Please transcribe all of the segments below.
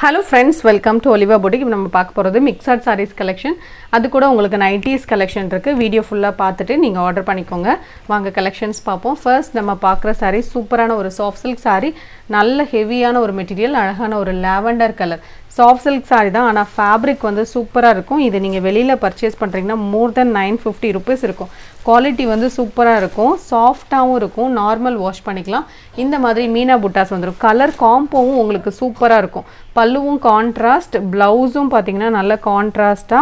Hello friends, welcome to Oliva Boutique. நம்ம பார்க்க போறது mixed sarees collection. அது கூட உங்களுக்கு 90s collection இருக்கு. வீடியோ ஃபுல்லா பார்த்துட்டு நீங்க ஆர்டர் பண்ணிக்கோங்க. வாங்க collections பாப்போம். First நம்ம பார்க்குற saree சூப்பரான ஒரு soft silk saree. நல்ல ஹெவியான ஒரு மெட்டீரியல், அழகான ஒரு lavender color. Soft silk saree தான், ஆனா fabric வந்து சூப்பரா இருக்கும். இது நீங்க வெளியில purchase பண்றீங்கன்னா more than 950 rupees இருக்கும். குவாலிட்டி வந்து சூப்பரா இருக்கும், சாஃப்ட்டாவும் இருக்கும், நார்மல் வாஷ் பண்ணிக்கலாம். இந்த மாதிரி மீனா புட்டாஸ் வந்துரும். கலர் காம்போவும் உங்களுக்கு சூப்பரா இருக்கும். பல்லுவும் கான்ட்ராஸ்ட், ப்ளவுஸும் பாத்தீங்கன்னா நல்ல கான்ட்ராஸ்டா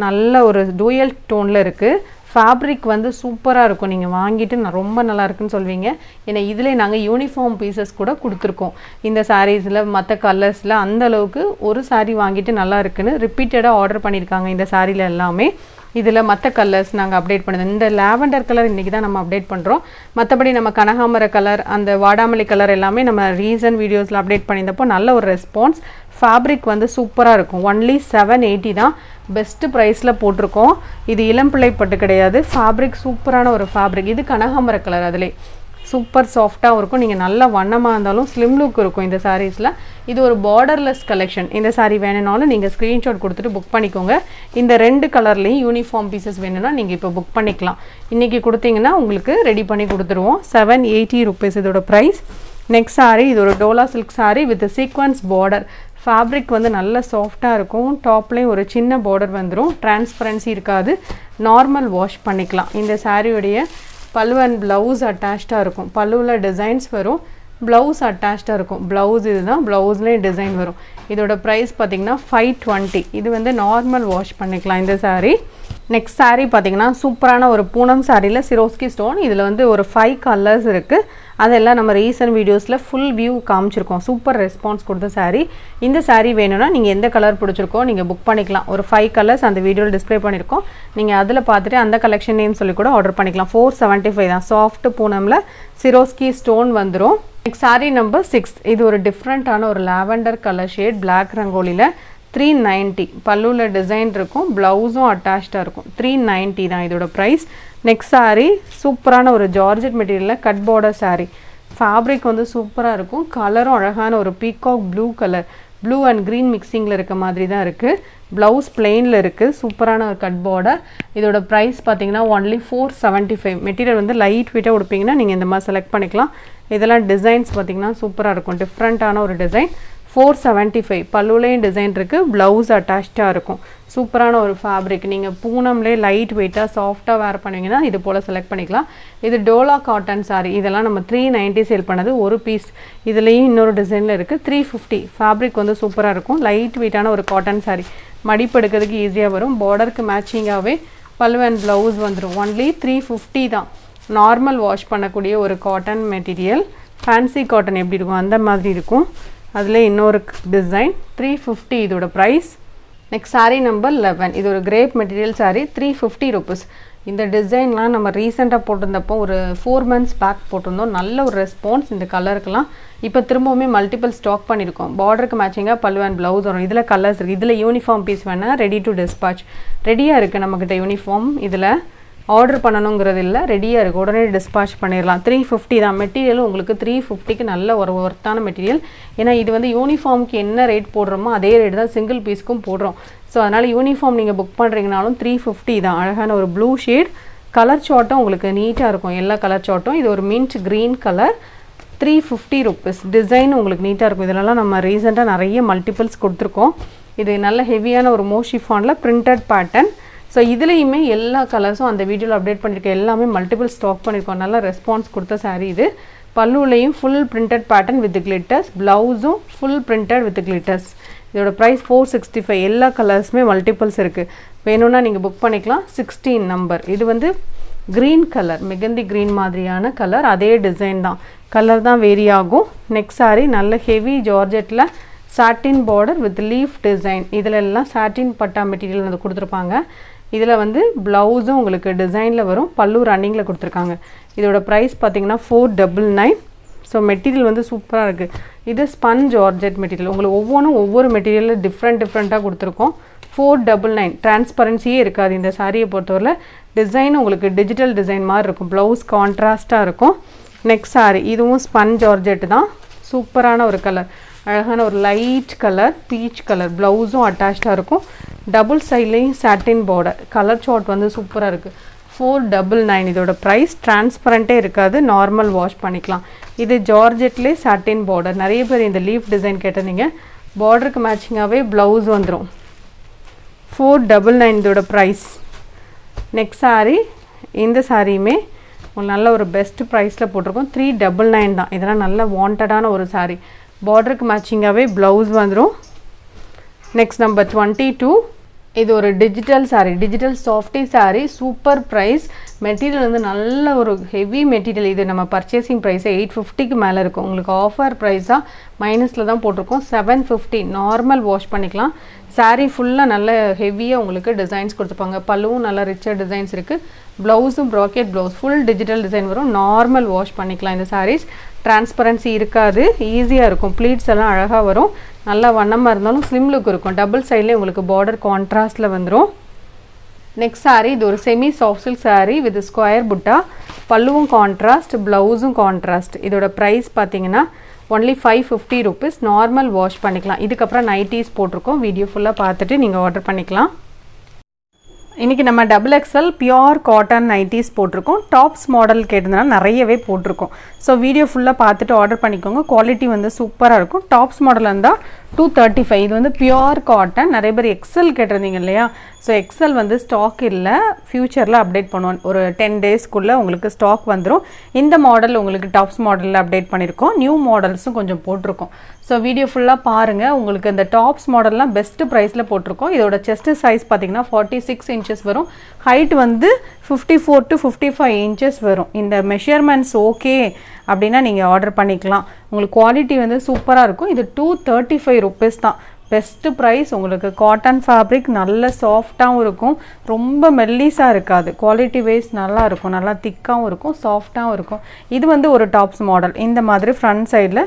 நல்ல ஒரு டூயல் டோன்ல இருக்கு. ஃபேப்ரிக் வந்து சூப்பரா இருக்கும். நீங்க வாங்கிட்டு ரொம்ப நல்லா இருக்குன்னு சொல்வீங்க. ஏன்னா இதிலே நாங்க யூனிஃபார்ம் பீசஸ் கூட கொடுத்திருக்கோம். இந்த சாரீஸ்ல மத்த கலர்ஸ்ல அந்த அளவுக்கு ஒரு saree வாங்கிட்டு நல்லா இருக்குன்னு ரிப்பீட்டடா ஆர்டர் பண்ணிருக்காங்க. இந்த சாரீல எல்லாமே இதில் மற்ற கலர்ஸ் நாங்கள் அப்டேட் பண்ணுறோம். இந்த லாவெண்டர் கலர் இன்றைக்கி தான் நம்ம அப்டேட் பண்ணுறோம். மற்றபடி நம்ம கனகாமர கலர், அந்த வாடாமல்லி கலர் எல்லாமே நம்ம ரீசன் வீடியோஸில் அப்டேட் பண்ணியிருந்தப்போ நல்ல ஒரு ரெஸ்பான்ஸ். ஃபேப்ரிக் வந்து சூப்பராக இருக்கும். ஒன்லி 780 தான் பெஸ்ட்டு ப்ரைஸில் போட்டிருக்கோம். இது இளம்பிள்ளை பட்டு கிடையாது. ஃபேப்ரிக் சூப்பரான ஒரு ஃபேப்ரிக். இது கனகாமர கலர், அதிலே சூப்பர் சாஃப்ட்டாகவும் இருக்கும். நீங்கள் நல்லா வண்ணமாக இருந்தாலும் ஸ்லிம் லுக் இருக்கும் இந்த சாரீஸில். இது ஒரு பார்டர்லெஸ் கலெக்ஷன். இந்த சாரீ வேணும்னாலும் நீங்கள் ஸ்க்ரீன்ஷாட் கொடுத்துட்டு புக் பண்ணிக்கோங்க. இந்த ரெண்டு கலர்லேயும் யூனிஃபார்ம் பீசஸ் வேணும்னா நீங்கள் இப்போ புக் பண்ணிக்கலாம். இன்றைக்கி கொடுத்தீங்கன்னா உங்களுக்கு ரெடி பண்ணி கொடுத்துருவோம். 780 rupees இதோட ப்ரைஸ். நெக்ஸ்ட் சாரீ, இது ஒரு Dola silk sari with sequins border. Fabric வந்து நல்ல சாஃப்டாக இருக்கும். டாப்லேயும் ஒரு சின்ன பார்டர் வந்துடும். டிரான்ஸ்பரன்சி இருக்காது. நார்மல் வாஷ் பண்ணிக்கலாம். இந்த சாரியுடைய பல்லு அண்ட் ப்ளவுஸ் அட்டாச்சாக இருக்கும். பல்லுவில் டிசைன்ஸ் வரும், ப்ளவுஸ் அட்டாச்சாக இருக்கும். ப்ளவுஸ் இதுதான், ப்ளவுஸ்லேயும் டிசைன் வரும். இதோட ப்ரைஸ் பார்த்திங்கன்னா 520. இது வந்து நார்மல் வாஷ் பண்ணிக்கலாம் இந்த சாரீ. நெக்ஸ்ட் சாரீ பார்த்திங்கன்னா சூப்பரான ஒரு பூனம் சாரியில் சிரோஸ்கி ஸ்டோன். இதில் வந்து ஒரு 5 கலர்ஸ் இருக்குது. அதெல்லாம் நம்ம ரீசன்ட் வீடியோஸில் ஃபுல் வியூ காமிச்சிருக்கோம். சூப்பர் ரெஸ்பான்ஸ் கொடுத்த சாரீ. இந்த சாரீ வேணும்னா நீங்கள் எந்த கலர் பிடிச்சிருக்கோ நீங்கள் புக் பண்ணிக்கலாம். ஒரு 5 கலர்ஸ் அந்த வீடியோவில் டிஸ்பிளே பண்ணியிருக்கோம். நீங்கள் அதில் பார்த்துட்டு அந்த கலெக்ஷன் நேம் சொல்லி கூட ஆர்டர் பண்ணிக்கலாம். 475 தான். சாஃப்ட் பூனமில் சிரோஸ்கி ஸ்டோன் வந்துடும். Next saree number 6. இது ஒரு டிஃப்ரெண்ட்டான ஒரு லாவெண்டர் கலர் ஷேட், பிளாக் ரங்கோலியில் 390. பல்லுவில் டிசைன் இருக்கும், ப்ளவுஸும் அட்டாச்சாக இருக்கும். 390 தான் இதோட ப்ரைஸ். நெக்ஸ்ட் சாரீ சூப்பரான ஒரு ஜார்ஜெட் மெட்டீரியலில் கட் பார்டர் சாரீ. ஃபேப்ரிக் வந்து சூப்பராக இருக்கும். கலரும் அழகான ஒரு peacock blue colour, blue and green மிக்சிங்கில் இருக்க மாதிரி தான் இருக்குது. ப்ளவுஸ் பிளெயினில் இருக்குது. சூப்பரான ஒரு கட் பார்டர். இதோட ப்ரைஸ் பார்த்தீங்கன்னா ஒன்லி 475. மெட்டீரியல் வந்து லைட் வெயிட்டாக கொடுப்பீங்கன்னா நீங்கள் இந்த மாதிரி செலக்ட் பண்ணிக்கலாம். இதெல்லாம் டிசைன்ஸ் பார்த்தீங்கன்னா சூப்பராக இருக்கும். டிஃப்ரெண்ட்டான ஒரு டிசைன். 475. பல்லுலேயும் டிசைன் இருக்குது, ப்ளவுஸ் அட்டாச்சாக இருக்கும். சூப்பரான ஒரு ஃபேப்ரிக். நீங்கள் பூனம்லேயே லைட் வெயிட்டாக சாஃப்டாக வேர் பண்ணுவீங்கன்னா இது போல் செலக்ட் பண்ணிக்கலாம். இது டோலா காட்டன் சாரீ. இதெல்லாம் நம்ம 390 சேல் பண்ணது ஒரு பீஸ். இதுலேயும் இன்னொரு டிசைனில் இருக்குது. 350. ஃபேப்ரிக் வந்து சூப்பராக இருக்கும். லைட் வெயிட்டான ஒரு காட்டன் சாரீ. மடிப்பு எடுக்கிறதுக்கு ஈஸியாக வரும். பார்டருக்கு மேட்சிங்காகவே பல்லு அண்ட் ப்ளவுஸ் வந்துடும். ஒன்லி 350 தான். நார்மல் வாஷ் பண்ணக்கூடிய ஒரு காட்டன் மெட்டீரியல். ஃபேன்சி காட்டன் எப்படி இருக்கும் அந்த மாதிரி இருக்கும். அதில் இன்னொரு டிசைன். 350 இதோட ப்ரைஸ். Next saree number 11. இது ஒரு கிரேப் மெட்டீரியல் சாரீ. 350 rupees. இந்த டிசைன்லாம் நம்ம ரீசெண்டாக போட்டிருந்தப்போ ஒரு 4 months பேக் போட்டிருந்தோம். நல்ல ஒரு ரெஸ்பான்ஸ் இந்த கலருக்கெல்லாம். இப்போ திரும்பவுமே மல்டிபிள் ஸ்டாக் பண்ணியிருக்கோம். பார்டருக்கு மேட்சிங்காக பல்லு அண்ட் ப்ளவுஸ் வரும். இதில் கலர்ஸ் இருக்குது. இதில் யூனிஃபார்ம் பீஸ் வேணால் ரெடி டு டிஸ்பாச் ரெடியாக இருக்குது நம்மக்கிட்ட யூனிஃபார்ம். இதில் ஆர்டர் பண்ணணுங்கிறது இல்லை, ரெடியாக இருக்குது. உடனே டிஸ்பாச் பண்ணிடலாம். 350 தான். மெட்டீரியலும் உங்களுக்கு 350க்கு நல்ல ஒரு ஒர்த்தான மெட்டீரியல். ஏன்னா இது வந்து யூனிஃபார்முக்கு என்ன ரேட் போடுறோமோ அதே ரேட் தான் சிங்கிள் பீஸ்க்கும் போடுறோம். ஸோ அதனால் யூனிஃபார்ம் நீங்கள் புக் பண்ணுறீங்கனாலும் 350 தான். அழகான ஒரு ப்ளூ ஷேட். கலர் சார்ட்டும் உங்களுக்கு நீட்டாக இருக்கும். எல்லா கலர் சார்ட்டும். இது ஒரு mint green colour. 350 rupees. Design உங்களுக்கு நீட்டாக இருக்கும். இதெல்லாம் நம்ம ரீசெண்டாக நிறைய மல்டிபிள்ஸ் கொடுத்துருக்கோம். இது நல்ல ஹெவியான ஒரு மோஷிஃபானில் பிரிண்டட் பேட்டர்ன். ஸோ இதுலேயுமே எல்லா கலர்ஸும் அந்த வீடியோவில் அப்டேட் பண்ணியிருக்கேன். எல்லாமே மல்டிபிள் ஸ்டாக் பண்ணியிருக்கோம். நல்ல ரெஸ்பான்ஸ் கொடுத்த சாரீ இது. பல்லுலையும் full printed pattern with glitters, ப்ளவுஸும் ஃபுல் பிரிண்டட் வித் கிளிட்டர்ஸ். இதோட ப்ரைஸ் 465. எல்லா கலர்ஸுமே மல்டிபிள்ஸ் இருக்குது. வேணும்னா நீங்கள் புக் பண்ணிக்கலாம். 16 நம்பர். இது வந்து க்ரீன் கலர், மெகந்தி க்ரீன் மாதிரியான கலர். அதே டிசைன் தான், கலர் தான் வேரி ஆகும். நெக்ஸ்ட் சாரீ நல்ல ஹெவி ஜார்ஜெட்டில் satin border with leaf design. இதில் எல்லாம் சாட்டின் பட்டா மெட்டீரியல் வந்து கொடுத்துருப்பாங்க. இதில் வந்து ப்ளவுஸும் உங்களுக்கு டிசைனில் வரும். பல்லு ரன்னிங்கில் கொடுத்துருக்காங்க. இதோட ப்ரைஸ் பார்த்தீங்கன்னா 499. ஸோ மெட்டீரியல் வந்து சூப்பராக இருக்குது. இது ஸ்பன் ஜார்ஜெட் மெட்டீரியல். உங்களுக்கு ஒவ்வொன்றும் ஒவ்வொரு மெட்டீரியலில் டிஃப்ரெண்ட்டாக கொடுத்துருக்கோம். 499. டிரான்ஸ்பரன்சியே இருக்காது இந்த சாரியை பொறுத்தவரை. டிசைன் உங்களுக்கு டிஜிட்டல் டிசைன் மாதிரி இருக்கும். ப்ளவுஸ் கான்ட்ராஸ்ட்டாக இருக்கும். நெக்ஸ்ட் சாரீ இதுவும் ஸ்பன் ஜார்ஜெட் தான். சூப்பரான ஒரு கலர். அழகான ஒரு லைட் கலர் பீச் கலர் ப்ளவுஸும் அட்டாச்சாக இருக்கும். டபுள் சைட்லேயும் சாட்டின் பார்டர். கலர் சார்ட் வந்து சூப்பராக இருக்குது. 499 இதோட ப்ரைஸ். டிரான்ஸ்பரண்ட்டே இருக்காது, நார்மல் வாஷ் பண்ணிக்கலாம். இது ஜார்ஜெட்லேயே சாட்டின் பார்டர். நிறைய பேர் இந்த லீஃப் டிசைன் கேட்டிருந்தீங்க. பார்டருக்கு மேட்சிங்காகவே ப்ளவுஸ் வந்துடும். 499 இதோட ப்ரைஸ். நெக்ஸ்ட் சாரீ. இந்த சாரியுமே நல்ல ஒரு பெஸ்ட் ப்ரைஸில் போட்டிருக்கோம். 399 தான். இதெல்லாம் நல்ல வாண்டடான ஒரு சாரீ. பார்டருக்கு மேட்சிங்காகவே ப்ளவுஸ் வந்துடும். Next number 22. இது ஒரு digital sari, digital softy sari. Super price. Material வந்து நல்ல ஒரு ஹெவி மெட்டீரியல். இது நம்ம பர்ச்சேசிங் ப்ரைஸே 850க்கு மேலே இருக்கும். உங்களுக்கு ஆஃபர் ப்ரைஸாக மைனஸில் தான் போட்டிருக்கோம். 750 நார்மல் வாஷ் பண்ணிக்கலாம். சாரீ ஃபுல்லாக நல்ல ஹெவியாக உங்களுக்கு டிசைன்ஸ் கொடுத்துருப்பாங்க. பல்லுவும் நல்ல ரிச்சர் டிசைன்ஸ் இருக்குது. ப்ளவுஸும் bracket blouse full digital design வரும். நார்மல் வாஷ் பண்ணிக்கலாம். இந்த சாரீஸ் டிரான்ஸ்பரன்சி இருக்காது, ஈஸியாக இருக்கும். ப்ளீட்ஸ் எல்லாம் அழகாக வரும். நல்லா வண்ணமாக இருந்தாலும் ஸ்லிம் லுக் இருக்கும். டபுள் சைட்லேயே உங்களுக்கு பார்டர் கான்ட்ராஸ்டில் வந்துடும். நெக்ஸ்ட் சாரீ. இது ஒரு semi soft silk sari with square புட்டா. பல்லுவும் கான்ட்ராஸ்ட், ப்ளவுஸும் கான்ட்ராஸ்ட். இதோட ப்ரைஸ் பார்த்தீங்கன்னா ஒன்லி 550 rupees. நார்மல் வாஷ் பண்ணிக்கலாம். இதுக்கப்புறம் நைட்டிஸ் போட்டிருக்கோம். வீடியோ ஃபுல்லாக பார்த்துட்டு நீங்கள் ஆர்டர் பண்ணிக்கலாம். இன்றைக்கி நம்ம XXL பியோர் காட்டன் நைட்டிஸ் போட்டிருக்கோம். டாப்ஸ் மாடல் கேட்டதுனால நிறையவே போட்டிருக்கோம். ஸோ வீடியோ ஃபுல்லாக பார்த்துட்டு ஆர்டர் பண்ணிக்கோங்க. குவாலிட்டி வந்து சூப்பராக இருக்கும். டாப்ஸ் மாடல் இருந்தால் 235. இது வந்து பியோர் காட்டன். நிறைய பேர் எக்ஸல் கேட்டிருந்தீங்க இல்லையா? ஸோ எக்ஸல் வந்து ஸ்டாக் இல்லை, ஃப்யூச்சரில் அப்டேட் பண்ணுவோம். ஒரு 10 daysக்குள்ளே உங்களுக்கு ஸ்டாக் வந்துடும். இந்த மாடல் உங்களுக்கு டாப்ஸ் மாடலில் அப்டேட் பண்ணியிருக்கோம். நியூ மாடல்ஸும் கொஞ்சம் போட்டிருக்கோம். ஸோ வீடியோ ஃபுல்லாக பாருங்கள். உங்களுக்கு இந்த டாப்ஸ் மாடல்லாம் பெஸ்ட்டு ப்ரைஸில் போட்டிருக்கோம். இதோட செஸ்ட் சைஸ் பார்த்தீங்கன்னா 46 inches வரும். ஹைட் வந்து 54 to 55 inches வரும். இந்த மெஷர்மெண்ட்ஸ் ஓகே அப்படின்னா நீங்கள் ஆர்டர் பண்ணிக்கலாம். உங்களுக்கு குவாலிட்டி வந்து சூப்பராக இருக்கும். இது 235 rupees தான். Best price. உங்களுக்கு காட்டன் ஃபேப்ரிக் நல்ல சாஃப்டாகவும் இருக்கும், ரொம்ப மெல்லிஸாக இருக்காது. குவாலிட்டி வைஸ் நல்லா இருக்கும், நல்லா திக்காகவும் இருக்கும், சாஃப்டாகவும் இருக்கும். இது வந்து ஒரு டாப்ஸ் மாடல். இந்த மாதிரி ஃப்ரண்ட் சைடில்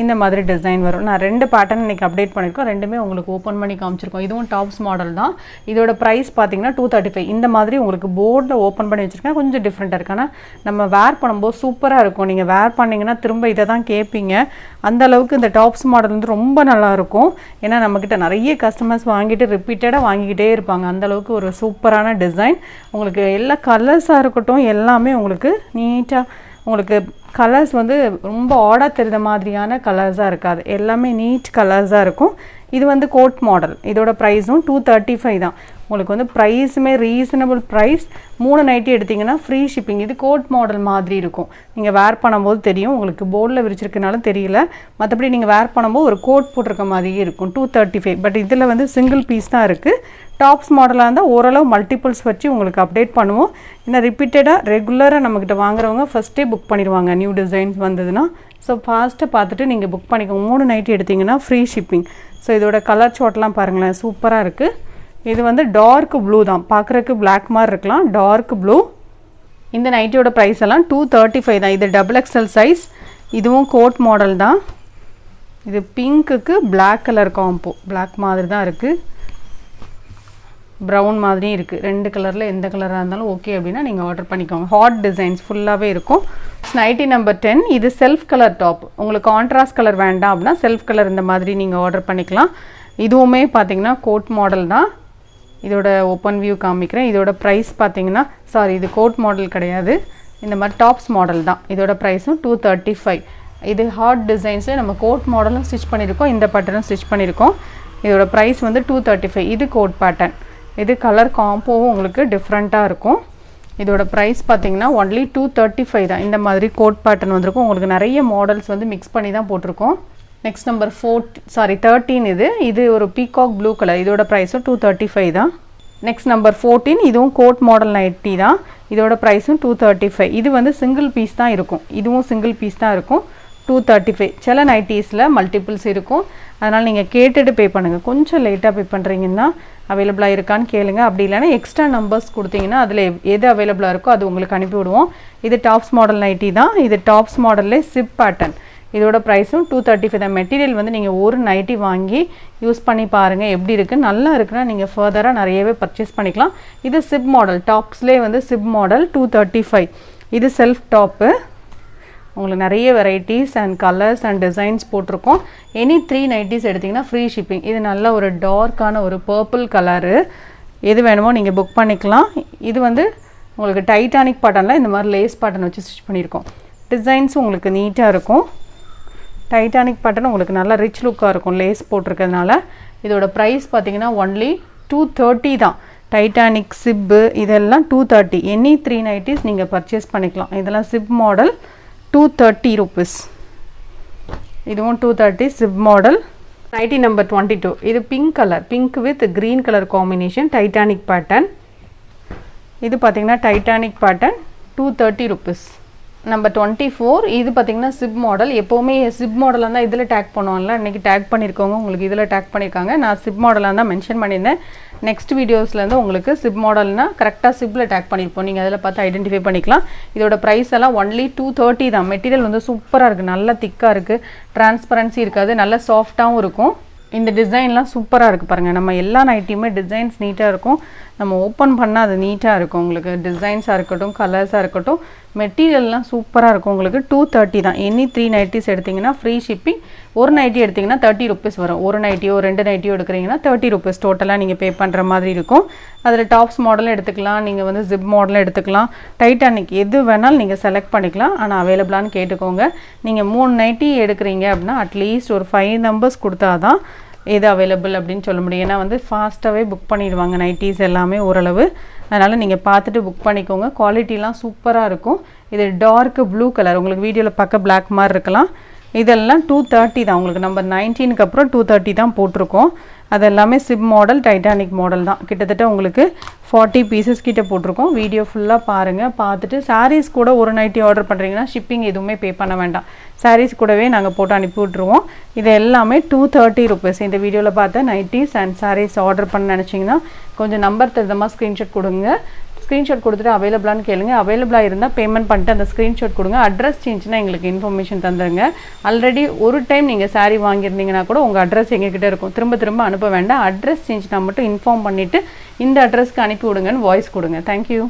இந்த மாதிரி டிசைன் வரும். நான் 2 பேட்டர்ன் இன்றைக்கி அப்டேட் பண்ணியிருக்கோம். ரெண்டுமே உங்களுக்கு ஓப்பன் பண்ணி காமிச்சிருக்கோம். இதுவும் டாப்ஸ் மாடல் தான். இதோட ப்ரைஸ் பார்த்தீங்கன்னா 235. இந்த மாதிரி உங்களுக்கு போர்டில் ஓப்பன் பண்ணி வச்சுருக்கேன். கொஞ்சம் டிஃப்ரெண்ட்டாக இருக்குது. ஆனால் நம்ம வேர் பண்ணும்போது சூப்பராக இருக்கும். நீங்கள் வேர் பண்ணிங்கன்னா திரும்ப இதை தான் கேட்பீங்க. அந்தளவுக்கு இந்த டாப்ஸ் மாடல் வந்து ரொம்ப நல்லாயிருக்கும். ஏன்னா நம்மக்கிட்ட நிறைய கஸ்டமர்ஸ் வாங்கிட்டு ரிப்பீட்டடாக வாங்கிக்கிட்டே இருப்பாங்க. அந்தளவுக்கு ஒரு சூப்பரான டிசைன். உங்களுக்கு எல்லா கலர்ஸாக இருக்கட்டும், எல்லாமே உங்களுக்கு நீட்டாக உங்களுக்கு கலர்ஸ் வந்து ரொம்ப ஆடாக தெரிந்த மாதிரியான கலர்ஸாக இருக்காது. எல்லாமே நீட் கலர்ஸாக இருக்கும். இது வந்து கோட் மாடல். இதோட ப்ரைஸும் 235 தான். உங்களுக்கு வந்து ப்ரைஸுமே ரீசனபிள் ப்ரைஸ். 3 நைட்டி எடுத்திங்கன்னா ஃப்ரீ ஷிப்பிங். இது கோட் மாடல் மாதிரி இருக்கும். நீங்கள் வேர் பண்ணும்போது தெரியும். உங்களுக்கு போர்டில் விரிச்சிருக்கனாலும் தெரியல. மற்றபடி நீங்கள் வேர் பண்ணும்போது ஒரு கோட் போட்டிருக்க மாதிரியே இருக்கும். 235. பட் இதில் வந்து சிங்கிள் பீஸ் தான் இருக்குது. டாப்ஸ் மாடலாக இருந்தால் ஓரளவு மல்டிபிள்ஸ் வச்சு உங்களுக்கு அப்டேட் பண்ணுவோம். ஏன்னா ரிப்பீட்டடாக ரெகுலராக நம்மக்கிட்ட வாங்குறவங்க ஃபஸ்ட்டே புக் பண்ணிடுவாங்க நியூ டிசைன்ஸ் வந்ததுன்னா. ஸோ ஃபாஸ்ட்டாக பார்த்துட்டு நீங்கள் புக் பண்ணிக்கோங்க. 3 நைட்டி எடுத்திங்கன்னா ஃப்ரீ ஷிப்பிங். ஸோ இதோட கலர் சார்ட்லாம் பாருங்களேன், சூப்பராக இருக்குது. இது வந்து டார்க் ப்ளூ தான். பார்க்குறதுக்கு பிளாக் மாதிரி இருக்கலாம், டார்க் ப்ளூ. இந்த நைட்டியோட ப்ரைஸ் எல்லாம் 235 தான். இது XXL சைஸ். இதுவும் கோட் மாடல் தான். இது பிங்க்குக்கு பிளாக் கலர் காம்போ. பிளாக் மாதிரி தான் இருக்குது, ப்ரௌன் மாதிரியும் இருக்குது. 2 கலரில் எந்த கலராக இருந்தாலும் ஓகே அப்படின்னா நீங்கள் ஆர்டர் பண்ணிக்கோங்க. ஹாட் டிசைன்ஸ் ஃபுல்லாகவே இருக்கும். Nightie number 10. இது செல்ஃப் கலர் டாப். உங்களுக்கு கான்ட்ராஸ்ட் கலர் வேண்டாம் அப்படின்னா செல்ஃப் கலர் இந்த மாதிரி நீங்கள் ஆர்டர் பண்ணிக்கலாம். இதுவுமே பார்த்தீங்கன்னா கோட் மாடல் தான். இதோட ஓப்பன் வியூ காமிக்கிறேன். இதோட ப்ரைஸ் பார்த்தீங்கன்னா, சாரி இது கோட் மாடல் கிடையாது, இந்த மாதிரி டாப்ஸ் மாடல் தான். இதோட ப்ரைஸும் 235. இது ஹாட் டிசைன்ஸில் நம்ம கோட் மாடலும் ஸ்டிச் பண்ணியிருக்கோம், இந்த பேட்டர்னும் ஸ்டிச் பண்ணியிருக்கோம். இதோட ப்ரைஸ் வந்து 235. இது கோட் பேட்டர்ன். இது கலர் காம்போவும் உங்களுக்கு டிஃப்ரெண்ட்டாக இருக்கும். இதோட ப்ரைஸ் பார்த்தீங்கன்னா ஒன்லி 235 தான். இந்த மாதிரி கோட் பேட்டர்ன் வந்திருக்கும். உங்களுக்கு நிறைய மாடல்ஸ் வந்து மிக்ஸ் பண்ணி தான் போட்டிருக்கோம். நெக்ஸ்ட் நம்பர் 13 இது ஒரு பீகாக் ப்ளூ கலர். இதோட ப்ரைஸும் 235 தான். Next number 14. இதுவும் கோட் மாடல் நைட்டி தான். இதோட ப்ரைஸும் 235. இது வந்து சிங்கிள் பீஸ் தான் இருக்கும். இதுவும் சிங்கிள் பீஸ் தான் இருக்கும். 235. சில நைட்டிஸில் மல்டிபிள்ஸ் இருக்கும். அதனால் நீங்கள் கேட்டுட்டு பே பண்ணுங்கள். கொஞ்சம் லேட்டாக பே பண்ணுறீங்கன்னா அவைலபிளாக இருக்கான்னு கேளுங்க. அப்படி இல்லைன்னா எக்ஸ்ட்ரா நம்பர்ஸ் கொடுத்தீங்கன்னா அதில் எது அவைலபிளாக இருக்கோ அது உங்களுக்கு அனுப்பிவிடுவோம். இது டாப்ஸ் மாடல் நைட்டி தான். இது டாப்ஸ் மாடல்லே சிப் பேட்டர்ன். இதோட ப்ரைஸும் 235 தான். மெட்டீரியல் வந்து நீங்கள் ஒரு நைட்டி வாங்கி யூஸ் பண்ணி பாருங்கள் எப்படி இருக்குது. நல்லா இருக்குன்னா நீங்கள் ஃபர்தராக நிறையவே பர்ச்சேஸ் பண்ணிக்கலாம். இது சிப் மாடல். டாப்ஸ்லேயே வந்து சிப் மாடல் 235. இது செல்ஃப் டாப்பு. உங்களுக்கு நிறைய varieties and colours and designs போட்டிருக்கோம். எனி 3 நைட்டிஸ் எடுத்திங்கன்னா ஃப்ரீ ஷிப்பிங். இது நல்ல ஒரு டார்க்கான ஒரு பர்பிள் கலரு. எது வேணுமோ நீங்கள் புக் பண்ணிக்கலாம். இது வந்து உங்களுக்கு டைட்டானிக் பேட்டர்னில் இந்த மாதிரி லேஸ் பேட்டர்ன் வச்சு ஸ்டிச் பண்ணியிருக்கோம். டிசைன்ஸும் உங்களுக்கு நீட்டாக இருக்கும். டைட்டானிக் பேட்டர்ன் உங்களுக்கு நல்லா ரிச் லுக்காக இருக்கும் லேஸ் போட்டிருக்கிறதுனால. இதோட ப்ரைஸ் பார்த்தீங்கன்னா ஒன்லி 230 தான். டைட்டானிக் சிப்பு இதெல்லாம் 230. எனி 3 நைட்டிஸ் நீங்கள் பர்ச்சேஸ் பண்ணிக்கலாம். இதெல்லாம் சிப் மாடல் 230 rupees. இதுவும் 230 சிப் மாடல். Nightie number 22. இது pink colour, pink with green colour combination, Titanic pattern. இது பார்த்தீங்கன்னா டைட்டானிக் பேட்டர்ன் 230 rupees. நம்பர் 24. இது பார்த்தீங்கன்னா சிப் மாடல். எப்போவுமே சிப் மாடலாக இருந்தால் இதில் டேக் பண்ணுவாங்கல்ல, இன்றைக்கி டேக் பண்ணியிருக்கவங்க உங்களுக்கு இதில் டேக் பண்ணியிருக்காங்க. நான் சிப் மாடலாக தான் மென்ஷன் பண்ணியிருந்தேன். நெக்ஸ்ட் வீடியோஸ்லேருந்து உங்களுக்கு சிப் மாடல்னால் கரெக்டாக சிப்பில் டேக் பண்ணியிருப்போம். நீங்கள் அதில் பார்த்து ஐடென்டிஃபை பண்ணிக்கலாம். இதோட ப்ரைஸ் எல்லாம் ஒன்லி 230 தான். மெட்டீரியல் வந்து சூப்பராக இருக்குது, நல்லா திக்காக இருக்குது, டிரான்ஸ்பரன்சி இருக்காது, நல்லா சாஃப்டாகவும் இருக்கும். இந்த டிசைன்லாம் சூப்பராக இருக்குது பாருங்கள். நம்ம எல்லா நைட்டியுமே டிசைன்ஸ் நீட்டாக இருக்கும். நம்ம ஓப்பன் பண்ணால் அது நீட்டாக இருக்கும். உங்களுக்கு டிசைன்ஸாக இருக்கட்டும், கலர்ஸாக இருக்கட்டும், மெட்டீரியல்லாம் சூப்பராக இருக்கும். உங்களுக்கு 230 தான். எனி 3 நைட்டிஸ் எடுத்திங்கன்னா ஃப்ரீ ஷிப்பிங். ஒரு நைட்டி எடுத்திங்கன்னா 30 rupees வரும். ஒரு நைட்டியோ 2 நைட்டியோ எடுக்கிறீங்கன்னா 30 rupees டோட்டலாக நீங்கள் பே பண்ணுற மாதிரி இருக்கும். அதில் டாப்ஸ் மாடலும் எடுத்துக்கலாம், நீங்கள் வந்து ஜிப் மாடலும் எடுத்துக்கலாம். டைட்டானிக் எது வேணாலும் நீங்கள் செலக்ட் பண்ணிக்கலாம். ஆனால் அவைலபிளான்னு கேட்டுக்கோங்க. நீங்கள் 3 நைட்டி எடுக்கிறீங்க அப்படின்னா அட்லீஸ்ட் ஒரு 5 நம்பர்ஸ் கொடுத்தா தான் எது அவைலபிள் அப்படின்னு சொல்ல முடியும். ஏன்னா வந்து ஃபாஸ்ட்டாகவே புக் பண்ணிடுவாங்க நைட்டிஸ் எல்லாமே ஓரளவு. அதனால் நீங்கள் பார்த்துட்டு புக் பண்ணிக்கோங்க. குவாலிட்டிலாம் சூப்பராக இருக்கும். இது டார்க் ப்ளூ கலர், உங்களுக்கு வீடியோவில் பார்க்க பிளாக் மாதிரி இருக்கலாம். இதெல்லாம் 230 தான். உங்களுக்கு நம்பர் 19க்கு அப்புறம் 230 தான் போட்டிருக்கோம். அது எல்லாமே சிப் மாடல், டைட்டானிக் மாடல் தான். கிட்டத்தட்ட உங்களுக்கு 40 பீசஸ் கிட்ட போட்டிருக்கோம். வீடியோ ஃபுல்லாக பாருங்கள். பார்த்துட்டு சாரீஸ் கூட ஒரு நைட்டி ஆர்டர் பண்ணுறீங்கன்னா ஷிப்பிங் எதுவுமே பே பண்ண வேண்டாம். சாரீஸ் கூடவே நாங்கள் போட்டு அனுப்பி விட்ருவோம். இது எல்லாமே 230 rupees. இந்த வீடியோவில் பார்த்த நைட்டிஸ் அண்ட் சாரீஸ் ஆர்டர் பண்ண நினச்சிங்கன்னா கொஞ்சம் நம்பர் தெரிஞ்சமாக ஸ்க்ரீன்ஷாட் கொடுங்க. ஸ்க்ரீன்ஷாட் கொடுத்துட்டு அவைலபிளான்னு கேளுங்க. அவைலபிளாக இருந்தால் பேமெண்ட் பண்ணிட்டு அந்த ஸ்க்ரீன்ஷாட் கொடுங்க. அட்ரஸ் சேஞ்சுனா எங்களுக்கு இன்ஃபர்மேஷன் தந்துடுங்க. ஆல்ரெடி ஒரு டைம் நீங்கள் சாரீ வாங்கியிருந்தீங்கன்னா கூட உங்கள் அட்ரஸ் எங்ககிட்ட இருக்கும். திரும்ப திரும்ப அனுப்ப வேண்டாம். அட்ரஸ் சேஞ்ச்னா மட்டும் இன்ஃபார்ம் பண்ணிவிட்டு இந்த அட்ரஸ்க்கு அனுப்பி விடுங்கன்னு வாய்ஸ் கொடுங்க. தேங்க்யூ.